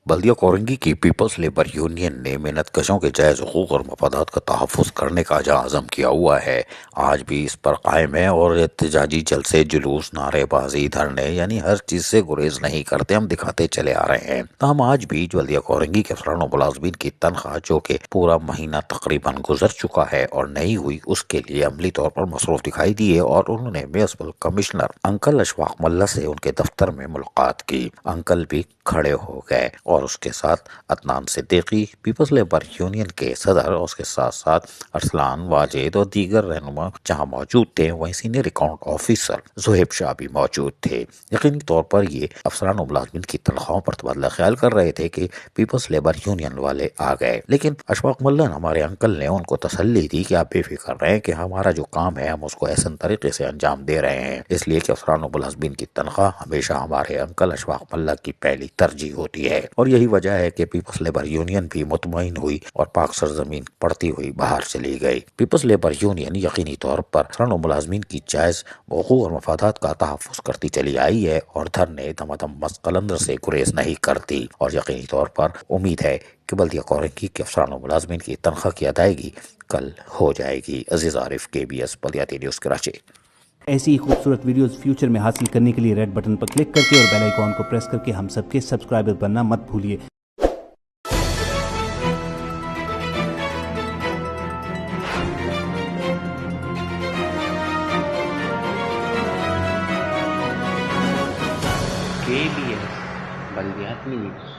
बल्दिया कोरंगी की peoples Labour union ने मेहनत कशों के जायज़ हकूक़ और मफादात का तहफ़्फ़ुज़ करने का अज़म किया हुआ है। आज भी इस पर कायम है और एहतजाजी जलसे, जुलूस, नारेबाजी, धरने यानी हर चीज़ से गुरेज नहीं करते, हम दिखाते चले आ रहे हैं। ताहम आज भी बल्दिया कोरंगी के अफसरान और मुलाजमीन की तनख्वाह जो कि पूरा महीना तकरीबन गुजर चुका है और नहीं हुई, उसके लिए अमली तौर पर मसरूफ़ दिखाई दिए और उन्होंने म्युनिसिपल कमिश्नर अंकल अशफाक मल्ला से उनके दफ्तर में मुलाकात की। अंकल भी खड़े हो गए और उसके साथ Adnan Siddiqui, Peoples Labour Union के सदर, और उसके साथ साथ अरसलान, वाजिद और दीगर रहनुमा जहां मौजूद थे, वहीं senior account officer Zuhaib Shah भी मौजूद थे। यकीनी तौर पर ये अफसरान और मुलाजमीन की तनख्वाहों पर तबादला ख्याल कर रहे थे कि पीपल्स लेबर यूनियन वाले आ गए, लेकिन अशफाक मल्ला हमारे अंकल ने उनको तसल्ली दी कि आप बेफिक्र रहें कि हमारा जो काम है हम उसको ऐसा तरीके से अंजाम दे रहे हैं, इसलिए कि अफसरान और मुलाजमीन की तनख्वाह हमेशा हमारे अंकल अशफाक मल्ला की पहली तरजीह होती है। और यही वजह है कि पीपल्स लेबर यूनियन भी मुतमईन हुई और पाक सरजमीन पड़ती हुई बाहर चली गई। पीपल्स लेबर यूनियन यकीनी तौर पर अफसरान और मुलाजमीन की जायज़ हकूक़ और मफादात का तहफ़्फ़ुज़ करती चली आई है और धरने दमादम मसकलंदर से गुरेज नहीं करती, और यकीनी तौर पर उम्मीद है कि बल्दिया कोरंगी के अफसरान और मुलाजमीन की तनख्वाह की अदायगी कल हो जाएगी। अजीज आरिफ, KBS बल्दियाती न्यूज़ कराची। ऐसी ही खूबसूरत वीडियोस फ्यूचर में हासिल करने के लिए रेड बटन पर क्लिक करके और बेल आइकॉन को प्रेस करके हम सबके सब्सक्राइबर बनना मत भूलिए। KBS बल्दियाती न्यूज़।